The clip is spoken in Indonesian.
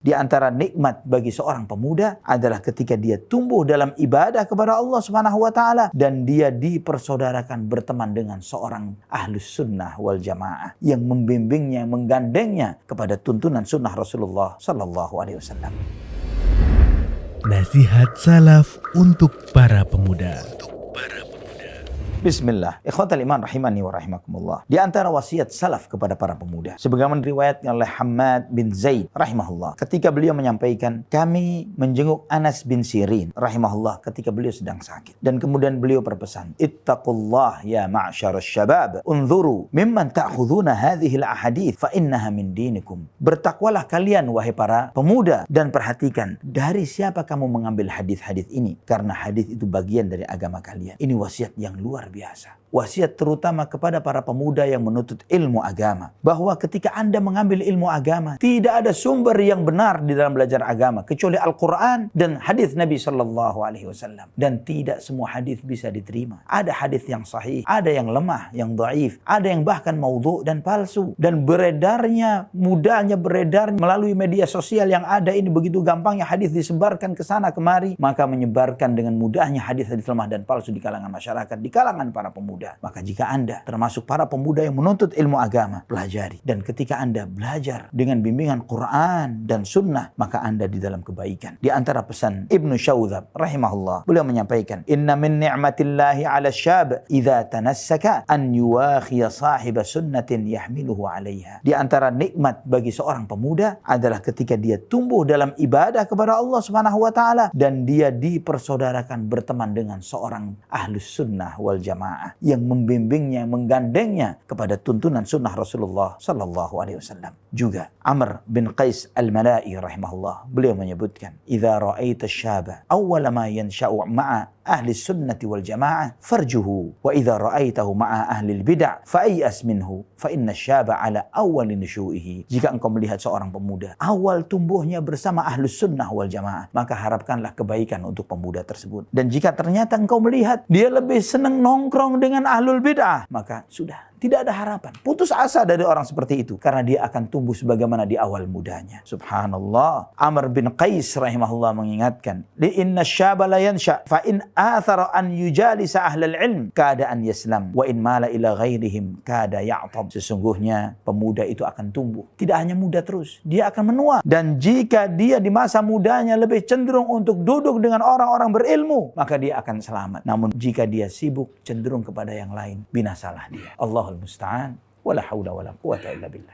Di antara nikmat bagi seorang pemuda adalah ketika dia tumbuh dalam ibadah kepada Allah Subhanahu wa taala dan dia dipersaudarakan berteman dengan seorang ahlus sunnah wal jamaah yang membimbingnya, menggandengnya kepada tuntunan sunnah Rasulullah sallallahu alaihi wasallam. Nasihat salaf untuk para pemuda. Bismillah, ikhwatal iman rahimani wa rahimakumullah. Di antara wasiat salaf kepada para pemuda, sebagaimana diriwayatkan oleh Hammad bin Zaid rahimahullah, ketika beliau menyampaikan, kami menjenguk Anas bin Sirin rahimahullah ketika beliau sedang sakit, dan kemudian beliau berpesan, ittaqullah ya ma'syarasy syabab, unzuru mimman ta'khuduna hadhil ahadits fa innaha min dinikum. Bertakwalah kalian wahai para pemuda dan perhatikan dari siapa kamu mengambil hadis-hadis ini, karena hadis itu bagian dari agama kalian. Ini wasiat yang luar biasa. Wasiat terutama kepada para pemuda yang menuntut ilmu agama, bahwa ketika Anda mengambil ilmu agama, tidak ada sumber yang benar di dalam belajar agama kecuali Al-Quran dan hadis Nabi Sallallahu Alaihi Wasallam. Dan tidak semua hadis bisa diterima. Ada hadis yang sahih, ada yang lemah, yang dhaif, ada yang bahkan maudhu dan palsu. Dan mudahnya beredar melalui media sosial yang ada ini, begitu gampangnya hadis disebarkan ke sana kemari, maka menyebarkan dengan mudahnya hadis-hadis lemah dan palsu di kalangan masyarakat, di kalangan para pemuda. Maka jika Anda termasuk para pemuda yang menuntut ilmu agama, pelajari. Dan ketika Anda belajar dengan bimbingan Quran dan Sunnah, maka Anda di dalam kebaikan. Di antara pesan Ibnu Syaudzab rahimahullah, beliau menyampaikan, inna min ni'matillahi 'ala syab idza tanassaka an yuwakhiya sahiba sunnatin yahmiluhu 'alaiha. Di antara nikmat bagi seorang pemuda adalah ketika dia tumbuh dalam ibadah kepada Allah Subhanahu wa taala dan dia dipersaudarakan berteman dengan seorang ahlus sunnah wal jamaah yang membimbingnya, menggandengnya kepada tuntunan sunnah Rasulullah sallallahu alaihi wasallam. Juga Amr bin Qais al-Mala'i rahimahullah, beliau menyebutkan, idza ra'aita syaba awwala ma yansha'u ma'a ahli sunnati wal jamaah farjuhu wa idza ra'aitahu ma'a ahli al-bid'ah fa'iyas minhu fa inna syaba ala awwali nusyu'ihi. Jika engkau melihat seorang pemuda awal tumbuhnya bersama ahlus sunnah wal jamaah, maka harapkanlah kebaikan untuk pemuda tersebut. Dan jika ternyata engkau melihat dia lebih senang nongkrong dengan ahlul bid'ah, maka sudah tidak ada harapan. Putus asa dari orang seperti itu, karena dia akan tumbuh sebagaimana di awal mudanya. Subhanallah. Amr bin Qais rahimahullah mengingatkan, li inna syaba la yansha fa in athara an yujalisa ahlal ilm kada an yaslam wa in mala ila ghairihim kada ya'tab. Sesungguhnya pemuda itu akan tumbuh. Tidak hanya muda terus, dia akan menua. Dan jika dia di masa mudanya lebih cenderung untuk duduk dengan orang-orang berilmu, maka dia akan selamat. Namun jika dia sibuk cenderung kepada yang lain, binasalah dia. Allahul musta'an, wala haula wala quwata illa billah.